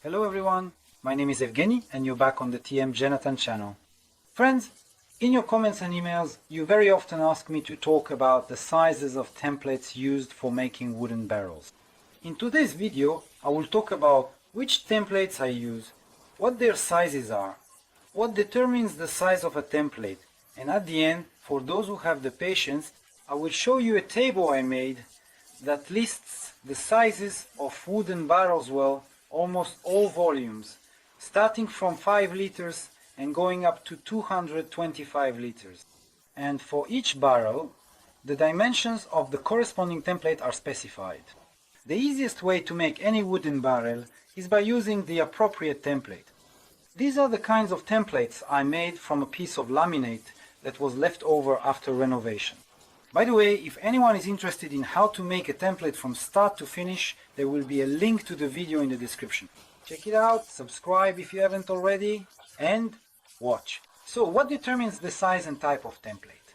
Hello everyone, my name is Evgeny and you're back on the ZHENATAN channel. Friends, in your comments and emails, you very often ask me to talk about the sizes of templates used for making wooden barrels. In today's video, I will talk about which templates I use, what their sizes are, what determines the size of a template, and at the end, for those who have the patience, I will show you a table I made that lists the sizes of wooden barrels, almost all volumes, starting from 5 liters and going up to 225 liters. And for each barrel, the dimensions of the corresponding template are specified. The easiest way to make any wooden barrel is by using the appropriate template. These are the kinds of templates I made from a piece of laminate that was left over after renovation. By the way, if anyone is interested in how to make a template from start to finish, there will be a link to the video in the description. Check it out, subscribe if you haven't already, and watch. So what determines the size and type of template?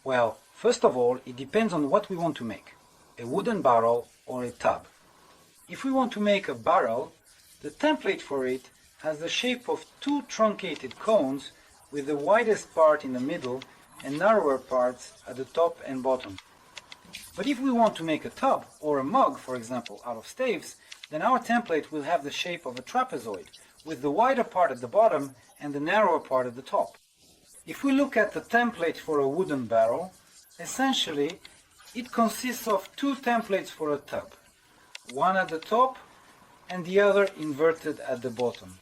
Well, first of all, it depends on what we want to make, a wooden barrel or a tub. If we want to make a barrel, the template for it has the shape of two truncated cones with the widest part in the middle and narrower parts at the top and bottom. But if we want to make a tub or a mug, for example, out of staves, then our template will have the shape of a trapezoid, with the wider part at the bottom and the narrower part at the top. If we look at the template for a wooden barrel, essentially it consists of two templates for a tub, one at the top and the other inverted at the bottom.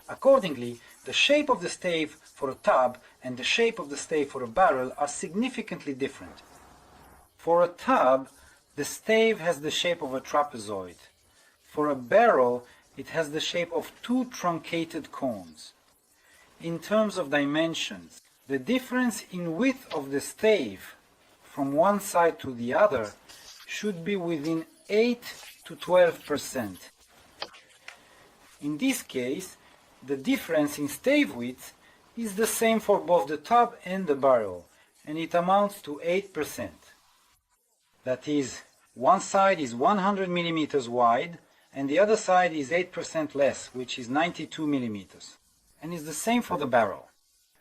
Accordingly, the shape of the stave for a tub and the shape of the stave for a barrel are significantly different. For a tub, the stave has the shape of a trapezoid. For a barrel, it has the shape of two truncated cones. In terms of dimensions, the difference in width of the stave from one side to the other should be within 8 to 12%. In this case, the difference in stave width is the same for both the tub and the barrel, and it amounts to 8%. That is, one side is 100 millimeters wide and the other side is 8% less, which is 92 millimeters. And is the same for the barrel.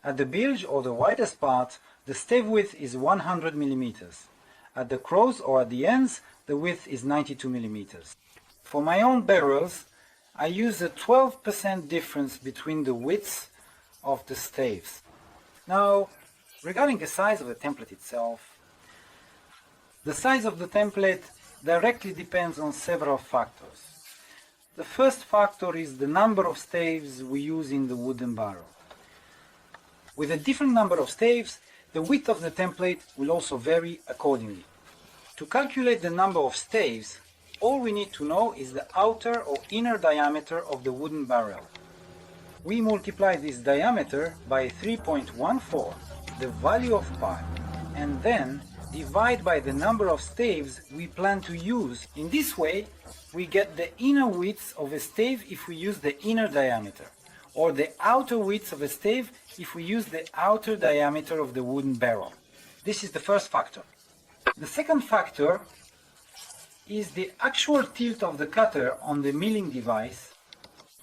At the bilge or the widest part, the stave width is 100 millimeters. At the crows or at the ends, the width is 92 millimeters. For my own barrels, I use a 12% difference between the widths of the staves. Now, regarding the size of the template itself, the size of the template directly depends on several factors. The first factor is the number of staves we use in the wooden barrel. With a different number of staves, the width of the template will also vary accordingly. To calculate the number of staves, all we need to know is the outer or inner diameter of the wooden barrel. We multiply this diameter by 3.14, the value of pi, and then divide by the number of staves we plan to use. In this way, we get the inner width of a stave if we use the inner diameter, or the outer width of a stave if we use the outer diameter of the wooden barrel. This is the first factor. The second factor is the actual tilt of the cutter on the milling device.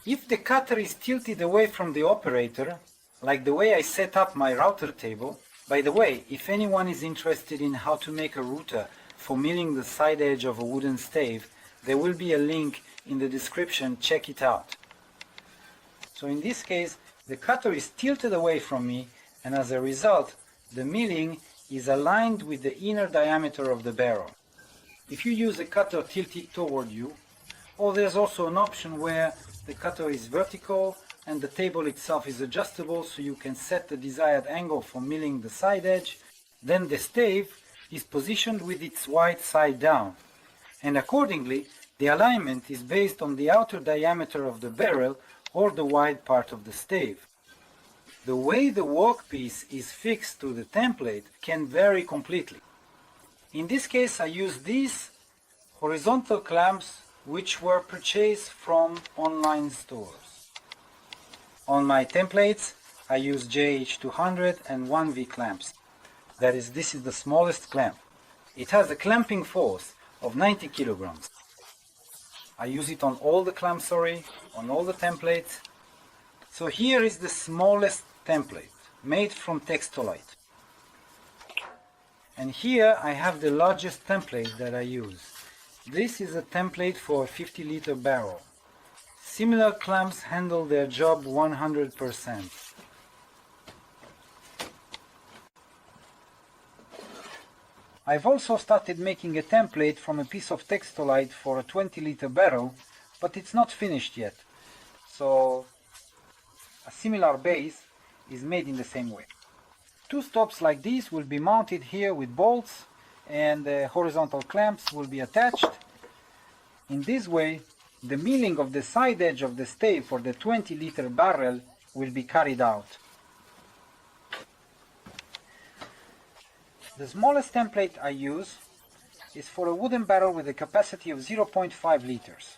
If the cutter is tilted away from the operator, like the way I set up my router table. By the way, if anyone is interested in how to make a router for milling the side edge of a wooden stave, there will be a link in the description, check it out. So in this case, the cutter is tilted away from me, and as a result, the milling is aligned with the inner diameter of the barrel. If you use a cutter tilted toward you, or there's also an option where the cutter is vertical and the table itself is adjustable so you can set the desired angle for milling the side edge, then the stave is positioned with its wide side down, and accordingly the alignment is based on the outer diameter of the barrel or the wide part of the stave. The way the workpiece is fixed to the template can vary completely. In this case, I use these horizontal clamps which were purchased from online stores. On my templates, I use JH200 and 1V clamps. This is the smallest clamp. It has a clamping force of 90 kilograms. I use it on all the clamps, on all the templates. So here is the smallest template, made from Textolite. And here I have the largest template that I use. This is a template for a 50-liter barrel. Similar clamps handle their job 100%. I've also started making a template from a piece of Textolite for a 20-liter barrel, but it's not finished yet. So a similar base is made in the same way. Two stops like this will be mounted here with bolts, and the horizontal clamps will be attached. In this way, the milling of the side edge of the stave for the 20-liter barrel will be carried out. The smallest template I use is for a wooden barrel with a capacity of 0.5 liters.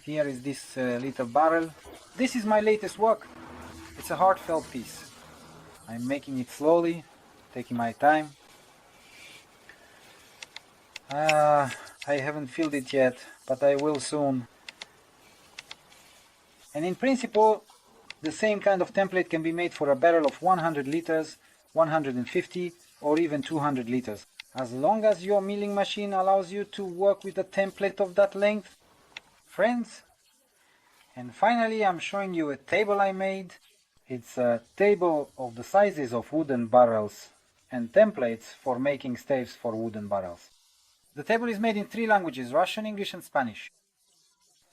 Here is this little barrel. This is my latest work. It's a heartfelt piece. I'm making it slowly, taking my time. I haven't filled it yet, but I will soon. And in principle, the same kind of template can be made for a barrel of 100 liters, 150, or even 200 liters. As long as your milling machine allows you to work with a template of that length, friends. And finally, I'm showing you a table I made. It's a table of the sizes of wooden barrels and templates for making staves for wooden barrels. The table is made in 3 languages, Russian, English and Spanish.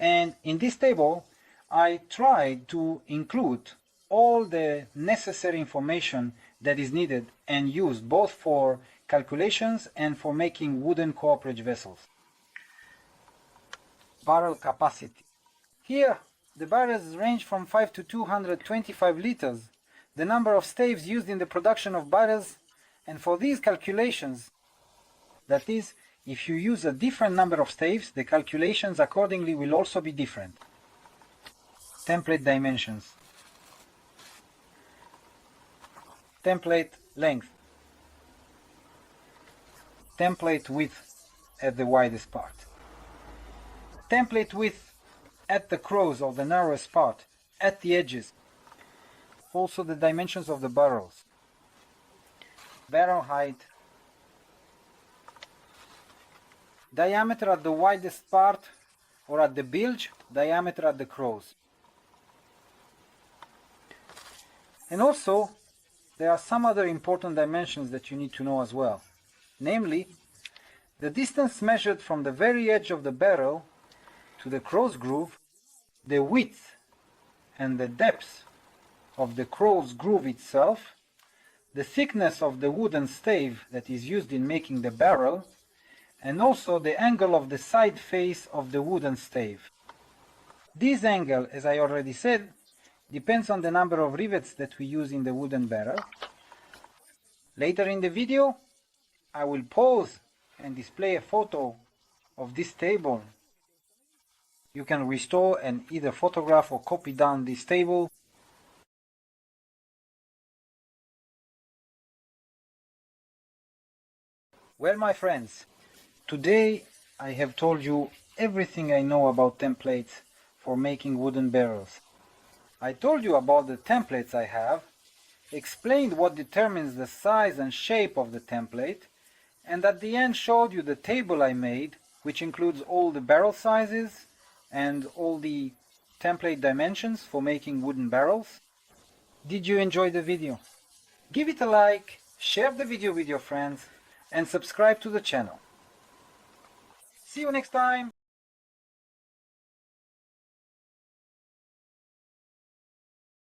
And in this table, I tried to include all the necessary information that is needed and used both for calculations and for making wooden cooperage vessels. Barrel capacity. Here, the barrels range from 5 to 225 liters, the number of staves used in the production of barrels, and for these calculations, that is, if you use a different number of staves, the calculations accordingly will also be different. Template dimensions. Template length. Template width at the widest part. Template width at the crows or the narrowest part, at the edges. Also the dimensions of the barrels. Barrel height. Diameter at the widest part or at the bilge, diameter at the crows. And also, there are some other important dimensions that you need to know as well. Namely, the distance measured from the very edge of the barrel to the crow's groove, the width and the depth of the crow's groove itself, the thickness of the wooden stave that is used in making the barrel, and also the angle of the side face of the wooden stave. This angle, as I already said, depends on the number of rivets that we use in the wooden barrel. Later in the video, I will pause and display a photo of this table. You can restore and either photograph or copy down this table. Well, my friends, today I have told you everything I know about templates for making wooden barrels. I told you about the templates I have, explained what determines the size and shape of the template, and at the end showed you the table I made, which includes all the barrel sizes and all the template dimensions for making wooden barrels. Did you enjoy the video? Give it a like, share the video with your friends, and subscribe to the channel. See you next time!